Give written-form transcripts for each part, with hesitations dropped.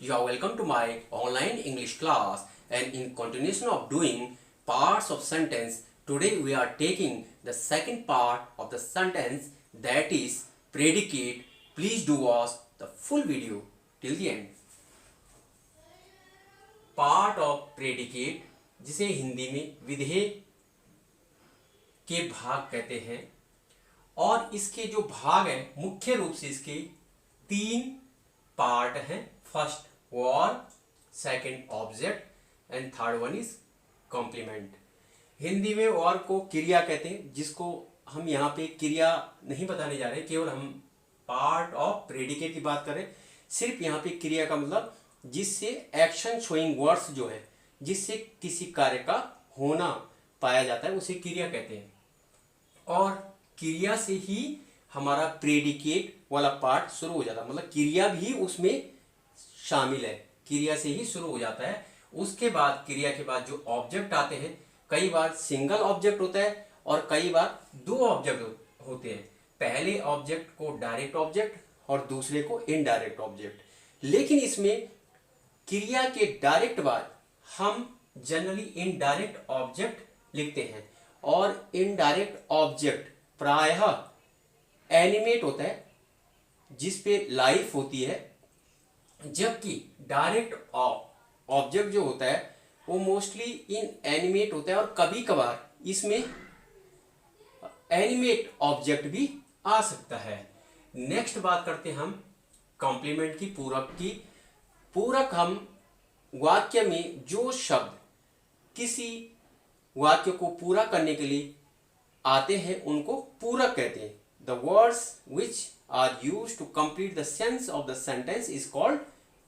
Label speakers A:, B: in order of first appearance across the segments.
A: You are welcome to my online English class, and in continuation of doing parts of sentence, today we are taking the second part of the sentence, that is predicate. Please do watch the full video till the end. Part of predicate, जिसे हिंदी में विधेय के भाग कहते हैं, और इसके जो भाग हैं मुख्य रूप से इसके तीन पार्ट हैं. First verb, second object and third one is complement. Hindi में वर्ब को क्रिया कहते हैं, जिसको हम यहाँ पे क्रिया नहीं बताने जा रहे, केवल हम पार्ट ऑफ प्रेडिकेट की बात करें. सिर्फ यहाँ पे क्रिया का मतलब जिससे एक्शन शोइंग वर्ड्स जो है, जिससे किसी कार्य का होना पाया जाता है, उसे क्रिया कहते हैं. और क्रिया से ही हमारा प्रेडिकेट वाला पार्ट शुरू हो जाता है, मतलब क्रिया भी उसमें शामिल है, क्रिया से ही शुरू हो जाता है. उसके बाद क्रिया के बाद जो ऑब्जेक्ट आते हैं, कई बार सिंगल ऑब्जेक्ट होता है और कई बार दो ऑब्जेक्ट होते हैं. पहले ऑब्जेक्ट को डायरेक्ट ऑब्जेक्ट और दूसरे को इनडायरेक्ट ऑब्जेक्ट. लेकिन इसमें क्रिया के डायरेक्ट बाद हम जनरली इनडायरेक्ट ऑब्जेक्ट लिखते हैं, और इनडायरेक्ट ऑब्जेक्ट प्रायः एनिमेट होता है, जिस पे लाइफ होती है, जबकि डायरेक्ट ऑब्जेक्ट जो होता है वो मोस्टली इन एनिमेट होता है, और कभी कभार इसमें एनिमेट ऑब्जेक्ट भी आ सकता है. नेक्स्ट बात करते हैं हम कॉम्प्लीमेंट की, पूरक की. पूरक हम वाक्य में जो शब्द किसी वाक्य को पूरा करने के लिए आते हैं उनको पूरक कहते हैं. The words which are used to complete the sense of the sentence is called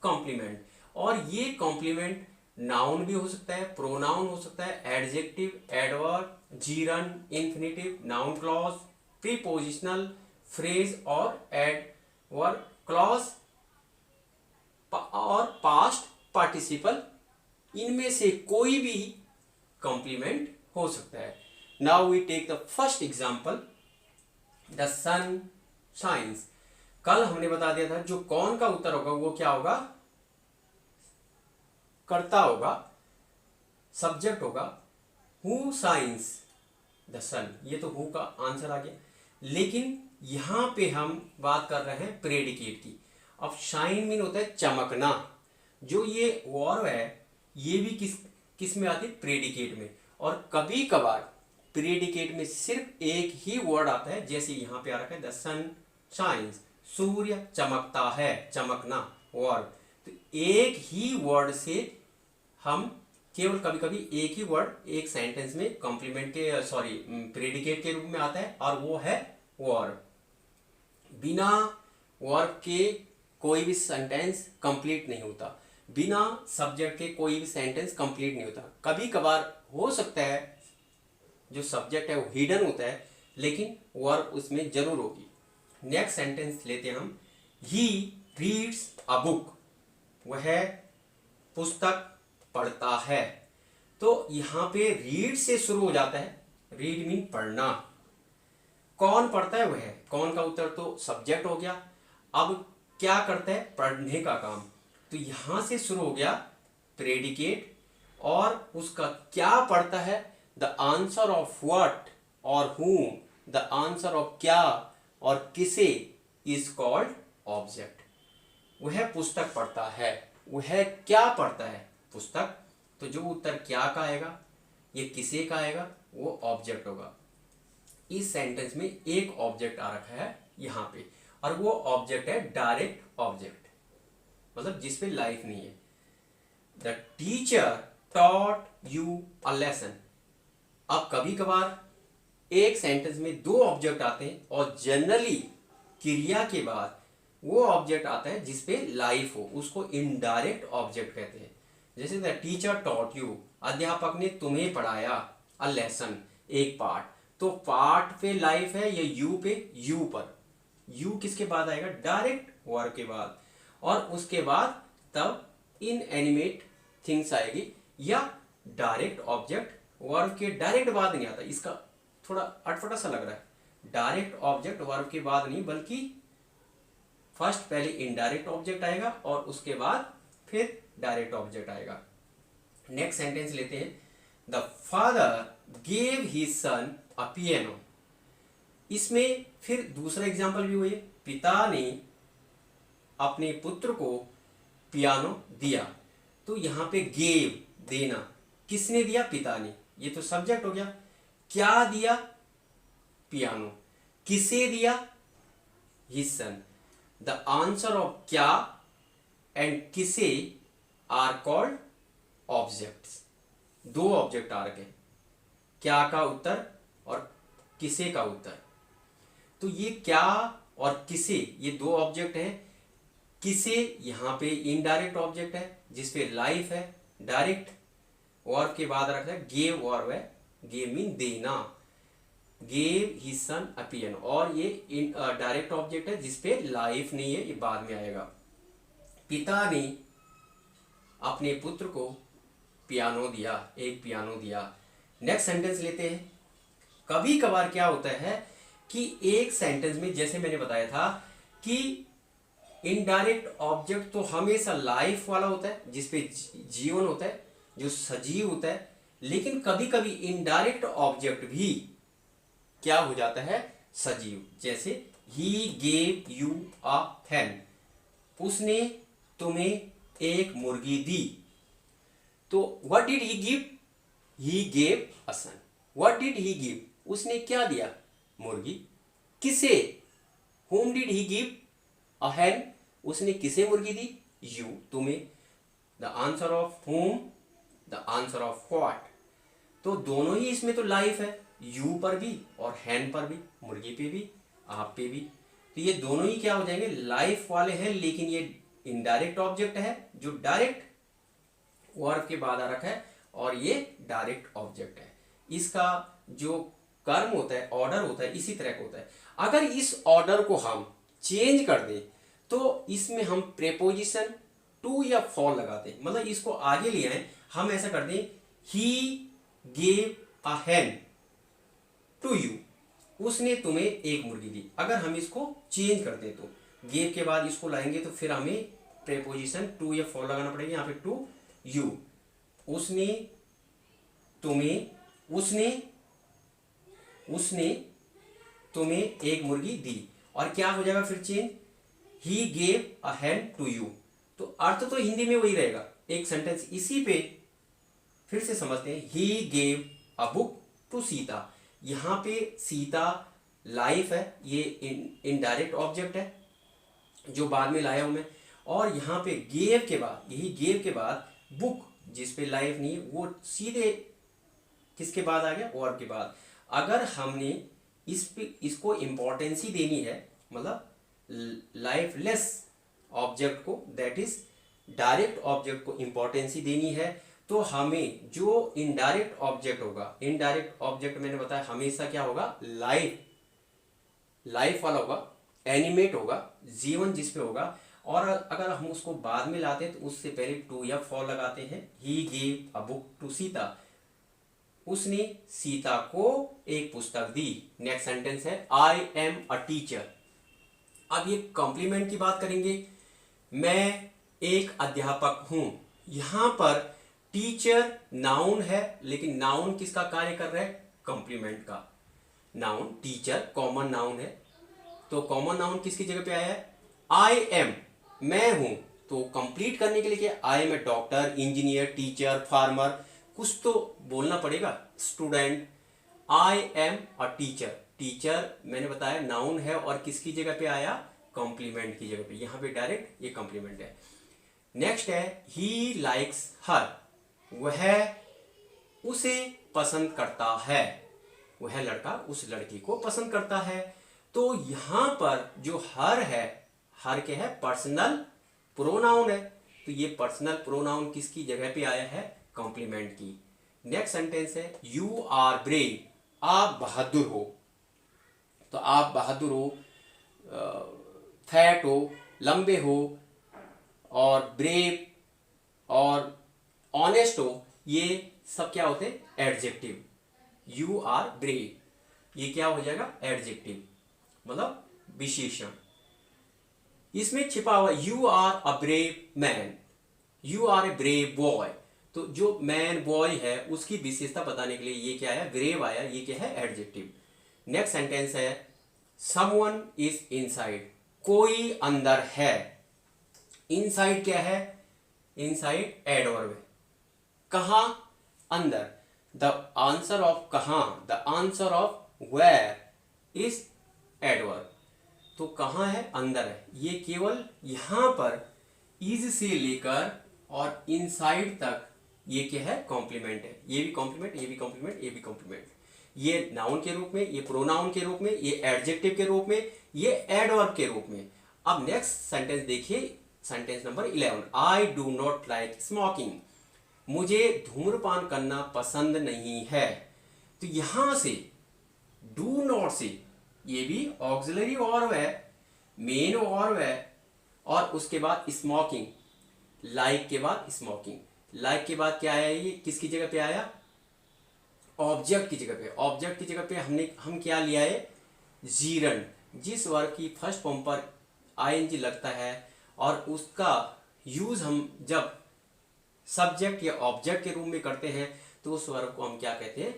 A: complement. और ये कॉम्प्लीमेंट नाउन भी हो सकता है, प्रोनाउन हो सकता है, adjective, adverb, gerund, infinitive, noun clause, prepositional phrase और एडवर्ब क्लॉज और पास्ट पार्टिसिपल. इनमें से कोई भी कॉम्प्लीमेंट हो सकता है. Now we take the first example, the sun shines. कल हमने बता दिया था जो कौन का उत्तर होगा वो क्या होगा, कर्ता होगा, सब्जेक्ट होगा. हु शाइन्स द सन, ये तो हु का आंसर आ गया. लेकिन यहां पे हम बात कर रहे हैं प्रेडिकेट की. अब शाइन मीन होता है चमकना. जो ये वर्ब है ये भी किस में आती है, प्रेडिकेट में. और कभी कभार प्रेडिकेट में सिर्फ एक ही वर्ड आता है, जैसे यहां पे आ रखा है द सन शाइन्स, सूर्य चमकता है, चमकना वर्ब. तो एक ही वर्ड से हम केवल कभी कभी एक ही वर्ड एक सेंटेंस में कॉम्प्लीमेंट के प्रेडिकेट के रूप में आता है, और वो है वर्ब. बिना वर्ब के कोई भी सेंटेंस कंप्लीट नहीं होता, बिना सब्जेक्ट के कोई भी सेंटेंस कंप्लीट नहीं होता. कभी कभार हो सकता है जो सब्जेक्ट है वो हिडन होता है, लेकिन वर्ब उसमें जरूर होगी. नेक्स्ट सेंटेंस लेते हैं हम, ही रीड्स अ बुक. वह पुस्तक पढ़ता है. तो यहाँ पे रीड से शुरू हो जाता है. रीड मीन पढ़ना. कौन पढ़ता है, वह. कौन का उत्तर तो सब्जेक्ट हो गया. अब क्या करता है, पढ़ने का काम. तो यहां से शुरू हो गया प्रेडिकेट, और उसका क्या पढ़ता है, द आंसर ऑफ व्हाट और whom, द आंसर ऑफ क्या और किसे इज कॉल्ड ऑब्जेक्ट. वह पुस्तक पढ़ता है. वह क्या पढ़ता है, पुस्तक. तो जो उत्तर क्या का आएगा, ये किसे का आएगा, वो ऑब्जेक्ट होगा. इस सेंटेंस में एक ऑब्जेक्ट आ रखा है यहां पे, और वो ऑब्जेक्ट है डायरेक्ट ऑब्जेक्ट, मतलब जिसपे लाइफ नहीं है. The teacher taught you a lesson. अब कभी कभार एक सेंटेंस में दो ऑब्जेक्ट आते हैं, और जनरली क्रिया के बाद वो ऑब्जेक्ट आता है जिसपे लाइफ हो, उसको इनडायरेक्ट ऑब्जेक्ट कहते हैं. जैसे द टीचर टॉट यू, अध्यापक ने तुम्हें पढ़ाया, अ लेसन एक पार्ट. तो पार्ट पे लाइफ है, या यू पे, यू पर. यू किसके बाद आएगा, डायरेक्ट वर्ब के बाद. और उसके बाद तब इन एनिमेट थिंग्स आएगी, या डायरेक्ट ऑब्जेक्ट वर्ब के डायरेक्ट बाद नहीं आता. इसका थोड़ा अटपटा सा लग रहा है. डायरेक्ट ऑब्जेक्ट वर्ब के बाद नहीं, बल्कि फर्स्ट पहले इनडायरेक्ट ऑब्जेक्ट आएगा और उसके बाद फिर डायरेक्ट ऑब्जेक्ट आएगा। नेक्स्ट सेंटेंस लेते हैं, the father gave his son a piano. इसमें फिर दूसरा एग्जाम्पल भी हुई, पिता ने अपने पुत्र को पियानो दिया। तो यहाँ पे गेव देना, किसने दिया? पिता ने। ये तो सब्जेक्ट हो गया। क्या दिया? पियानो। किसे दिया? His son. The answer of क्या एंड किसे आर कॉल्ड ऑब्जेक्ट्स। दो ऑब्जेक्ट आ रखे, क्या का उत्तर और किसे का उत्तर। तो ये क्या और किसे, ये दो ऑब्जेक्ट हैं। किसे यहाँ पे इनडायरेक्ट ऑब्जेक्ट है जिसपे लाइफ है, डायरेक्ट वर्ब के बाद रखा है गेव वर्ब है, गेव मीन देना, गेव हिज सन अ पियानो, और ये डायरेक्ट ऑब्जेक्ट है जिसपे लाइफ नहीं है, ये बाद में आएगा। पिता ने अपने पुत्र को पियानो दिया, एक पियानो दिया। नेक्स्ट सेंटेंस लेते हैं। कभी कभार क्या होता है कि एक सेंटेंस में, जैसे मैंने बताया था कि इनडायरेक्ट ऑब्जेक्ट तो हमेशा लाइफ वाला होता है जिसपे जीवन होता है, जो सजीव होता है, लेकिन कभी कभी इनडायरेक्ट ऑब्जेक्ट भी क्या हो जाता है? सजीव। जैसे he gave you a hen, उसने तुम्हें एक मुर्गी दी। तो what did he give? He gave a son. What did he give? उसने क्या दिया? मुर्गी। किसे? whom did he give a hen? उसने किसे मुर्गी दी? यू, तुम्हें। The answer of whom, the answer of what। तो दोनों ही इसमें तो लाइफ है, यू पर भी और hen पर भी, मुर्गी पे भी, आप पे भी। तो ये दोनों ही क्या हो जाएंगे? लाइफ वाले हैं, लेकिन ये इनडायरेक्ट ऑब्जेक्ट है जो डायरेक्ट वर्ब के बाद आ रखा है, और ये डायरेक्ट ऑब्जेक्ट है। इसका जो कर्म होता है, ऑर्डर होता है, इसी तरह का होता है। अगर इस ऑर्डर को हम चेंज कर दें तो इसमें हम प्रेपोजिशन टू या फॉर लगाते हैं, मतलब इसको आगे ले आए। हम ऐसा कर दें, he gave a hen to you, उसने तुम्हें एक मुर्गी दी। अगर हम इसको चेंज कर दें तो गेव के बाद इसको लाएंगे तो फिर हमें प्रेपोजिशन टू या फॉर लगाना पड़ेगा। यहाँ पे टू यू, उसने तुम्हें, उसने तुम्हें एक मुर्गी दी, और क्या हो जाएगा फिर change? He gave a hen to you. तो अर्थ तो हिंदी में वही रहेगा। एक सेंटेंस इसी पे फिर से समझते हैं। He gave a book to Sita. यहाँ पे सीता लाइफ है, ये इनडायरेक्ट ऑब्जेक्ट है जो बाद में लाया हूं मैं। और यहाँ पे गेव के बाद, यही गेव के बाद बुक जिसपे लाइफ नहीं है, वो सीधे किसके बाद आ गया? वर्ब के बाद। अगर हमने इसको इंपॉर्टेंस ही देनी है, मतलब लाइफलेस ऑब्जेक्ट को, दैट इज डायरेक्ट ऑब्जेक्ट को इंपॉर्टेंस ही देनी है, तो हमें जो इनडायरेक्ट ऑब्जेक्ट होगा, इनडायरेक्ट ऑब्जेक्ट मैंने बताया हमेशा क्या होगा? लाइफ वाला होगा, एनिमेट होगा, जीवन जिसपे होगा। और अगर हम उसको बाद में लाते हैं तो उससे पहले टू या फॉर लगाते हैं। He gave a book to Sita, उसने सीता को एक पुस्तक दी। नेक्स्ट सेंटेंस है, आई एम अ टीचर। अब ये कॉम्प्लीमेंट की बात करेंगे। मैं एक अध्यापक हूं। यहां पर टीचर नाउन है, लेकिन नाउन किसका कार्य कर रहा है? कॉम्प्लीमेंट का। नाउन टीचर कॉमन नाउन है, तो कॉमन नाउन किसकी जगह पे आया है? आई एम, मैं हूं। तो कंप्लीट करने के लिए क्या? I am a doctor, engineer, teacher, farmer, कुछ तो बोलना पड़ेगा। Student. I am a teacher. Teacher मैंने बताया नाउन है, और किसकी जगह पे आया? कॉम्प्लीमेंट की जगह पे। यहां पे डायरेक्ट ये कॉम्प्लीमेंट है। नेक्स्ट है, ही लाइक्स हर। वह उसे पसंद करता है। वह लड़का उस लड़की को पसंद करता है। तो यहां पर जो हर है, हर क्या है? पर्सनल प्रोनाउन है। तो ये पर्सनल प्रोनाउन किसकी जगह पे आया है? कॉम्प्लीमेंट की। नेक्स्ट सेंटेंस है, यू आर ब्रेव। आप बहादुर हो। तो आप बहादुर हो, फैट हो, लंबे हो, और ब्रेव और ऑनेस्ट हो, ये सब क्या होते हैं? एडजेक्टिव। यू आर ब्रेव, ये क्या हो जाएगा? एडजेक्टिव, मतलब विशेषण। इसमें छिपा हुआ, you are a brave man. You are a brave boy. तो जो मैन बॉय है उसकी विशेषता बताने के लिए ये क्या है, ब्रेव आया, ये क्या है, एडजेक्टिव। नेक्स्ट सेंटेंस है समवन इज इनसाइड, कोई अंदर है। इनसाइड क्या है, इनसाइड एडवर्ब है, कहाँ, अंदर। द आंसर ऑफ कहाँ, the answer of where is adverb. तो कहाँ है, अंदर है। ये केवल यहां पर इज से लेकर और इनसाइड तक ये क्या है, कॉम्प्लीमेंट है। ये भी कॉम्प्लीमेंट, ये भी कॉम्प्लीमेंट, ये भी कॉम्प्लीमेंट। ये नाउन के रूप में, ये प्रोनाउन के रूप में, ये एडजेक्टिव के रूप में, ये एडवर्ब के रूप में। अब नेक्स्ट सेंटेंस देखिए, sentence number 11, I do not like smoking, मुझे धूम्रपान करना पसंद नहीं है। तो यहां से डू नॉट से, ये भी ऑक्सिलरी वर्ब है, मेन वर्ब है, और उसके बाद स्मोकिंग, लाइक के बाद स्मोकिंग, लाइक के बाद क्या आया, ये किसकी जगह पे आया, ऑब्जेक्ट की जगह पे। ऑब्जेक्ट की जगह पे हम क्या लिया है, जीरन। जिस वर्ब की फर्स्ट फॉर्म पर आईएनजी लगता है और उसका यूज हम जब सब्जेक्ट या ऑब्जेक्ट के रूप में करते हैं तो उस वर्ब को हम क्या कहते हैं,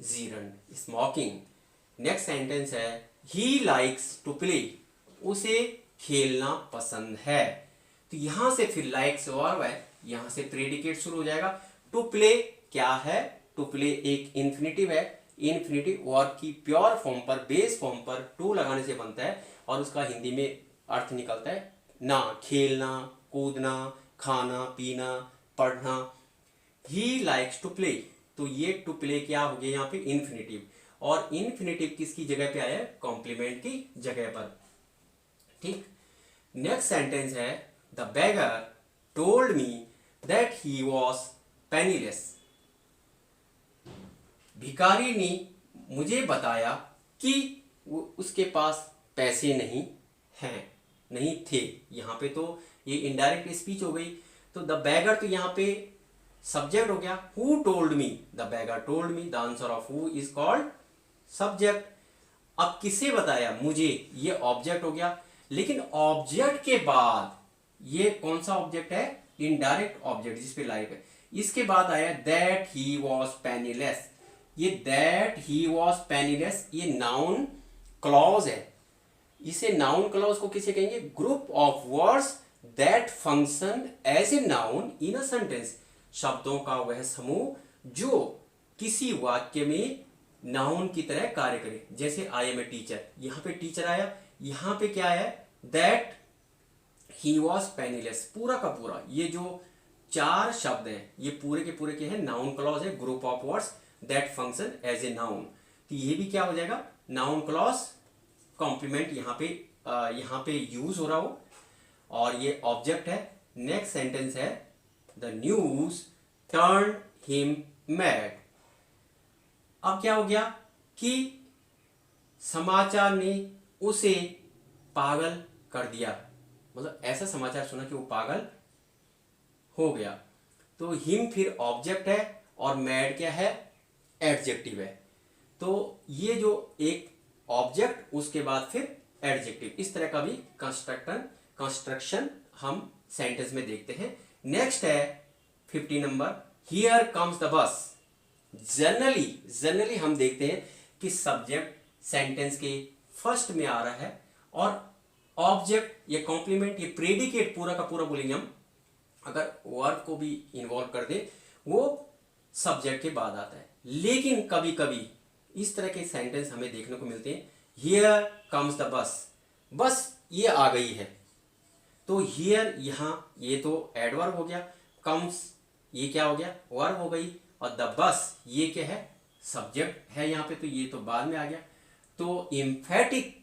A: जीरन, स्मोकिंग। नेक्स्ट सेंटेंस है ही लाइक्स टू प्ले, उसे खेलना पसंद है। तो यहां से फिर लाइक्स वर्ब है, यहां से प्रेडिकेट शुरू हो जाएगा। टू प्ले क्या है, टू प्ले एक इन्फिनेटिव है। इन्फिनेटिव वर्ब की प्योर फॉर्म पर, बेस फॉर्म पर टू लगाने से बनता है और उसका हिंदी में अर्थ निकलता है ना, खेलना, कूदना, खाना, पीना, पढ़ना। ही लाइक्स टू प्ले, तो ये टू प्ले क्या हो गया यहाँ पे, इन्फिनेटिव। और इन्फिनेटिव किसकी जगह पे आया है, कॉम्प्लीमेंट की जगह पर। ठीक। नेक्स्ट सेंटेंस है the beggar told me that he was penniless, भिखारी ने मुझे बताया कि वो उसके पास पैसे नहीं हैं, नहीं थे। यहाँ पे तो ये इनडायरेक्ट स्पीच हो गई। तो द बैगर तो यहाँ पे सब्जेक्ट हो गया। Who told me, the bagger told me, the answer of who is called subject. अब किसे बताया, मुझे, ये ऑब्जेक्ट हो गया। लेकिन ऑब्जेक्ट के बाद ये कौन सा ऑब्जेक्ट है, इनडायरेक्ट ऑब्जेक्ट जिसपे लाइक है। इसके बाद आया दैट ही वॉज पेनीलेस। ये दैट ही वॉज पेनीलेस ये नाउन क्लॉज है। इसे नाउन क्लॉज को किसे कहेंगे, group of words that function as a noun in a sentence, शब्दों का वह समूह जो किसी वाक्य में नाउन की तरह कार्य करे। जैसे आई एम ए टीचर, यहां पे टीचर आया, यहां पे क्या है, दैट ही वॉज पेनीलेस, पूरा का पूरा ये जो चार शब्द हैं ये पूरे के पूरे के हैं नाउन क्लॉज है, group of words that function as a noun. तो ये भी क्या हो जाएगा, नाउन क्लॉज कॉम्प्लीमेंट यहाँ पे यूज हो रहा हो, और ये ऑब्जेक्ट है। नेक्स्ट सेंटेंस है the news turn him mad. अब क्या हो गया कि समाचार ने उसे पागल कर दिया, मतलब ऐसा समाचार सुना कि वो पागल हो गया। तो हिम फिर ऑब्जेक्ट है और मैड क्या है, एडजेक्टिव है। तो ये जो एक ऑब्जेक्ट उसके बाद फिर एडजेक्टिव, इस तरह का भी कंस्ट्रक्शन हम सेंटेंस में देखते हैं। नेक्स्ट है 50 number, here comes the bus. Generally हम देखते हैं कि सब्जेक्ट सेंटेंस के फर्स्ट में आ रहा है और ऑब्जेक्ट, ये कॉम्प्लीमेंट, ये प्रेडिकेट पूरा का पूरा बोलेंगे हम, अगर वर्ब को भी इन्वॉल्व कर दे वो सब्जेक्ट के बाद आता है। लेकिन कभी कभी इस तरह के सेंटेंस हमें देखने को मिलते हैं, हियर कम्स द बस, बस ये आ गई है। तो हियर यहाँ ये तो एडवर्ब हो गया, कम्स ये क्या हो गया, वर्ब हो गई, और द बस ये क्या है, सब्जेक्ट है यहाँ पे, तो ये तो बाद में आ गया। तो एम्फेटिक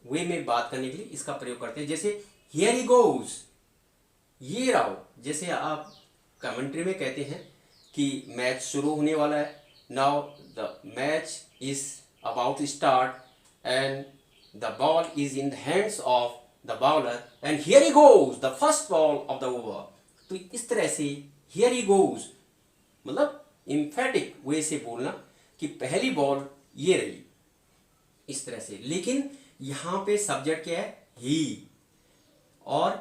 A: वे में बात करने के लिए इसका प्रयोग करते हैं। जैसे हियर ही गोज, ये रहो, जैसे आप कमेंट्री में कहते हैं कि मैच शुरू होने वाला है, now the match is about start and the ball is in the hands of the bowler and here he goes the first ball of the over. तो इस तरह से हियर ही गोज मतलब एम्फेटिक वे से बोलना कि पहली बॉल ये रही, इस तरह से। लेकिन यहां पे सब्जेक्ट क्या है, ही, और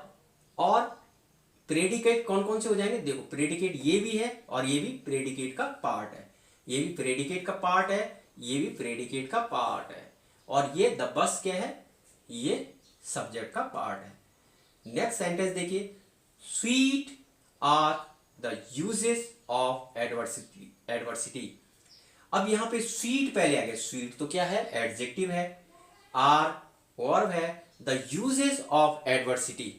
A: प्रेडिकेट कौन कौन से हो जाएंगे, देखो प्रेडिकेट ये भी है और ये भी प्रेडिकेट का पार्ट है, ये भी प्रेडिकेट का पार्ट है, ये भी प्रेडिकेट का पार्ट है, और ये द बस क्या है, ये सब्जेक्ट का पार्ट है। नेक्स्ट सेंटेंस देखिए, sweet are the uses of adversity. अब यहां पे स्वीट पहले आ गया, स्वीट तो क्या है, एडजेक्टिव है, आर वर्ब है, द यूजेस ऑफ एडवर्सिटी,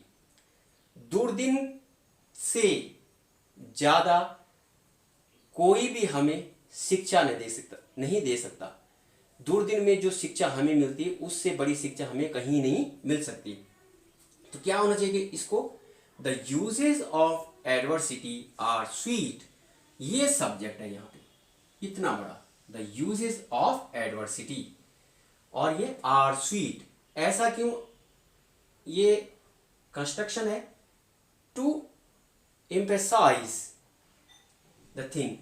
A: दुर्दिन से ज्यादा कोई भी हमें शिक्षा नहीं दे सकता। दुर्दिन में जो शिक्षा हमें मिलती है उससे बड़ी शिक्षा हमें कहीं नहीं मिल सकती। तो क्या होना चाहिए इसको, the uses of adversity are sweet, ये सब्जेक्ट है यहाँ पे इतना बड़ा, द यूजेस ऑफ एडवर्सिटी, और ये आर स्वीट, ऐसा क्यों, ये कंस्ट्रक्शन है टू एम्फेसाइज द थिंग,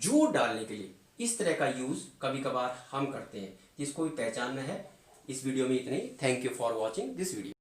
A: जोर डालने के लिए इस तरह का यूज कभी कभार हम करते हैं, जिसको भी पहचानना है। इस वीडियो में इतने ही। Thank you for watching this video.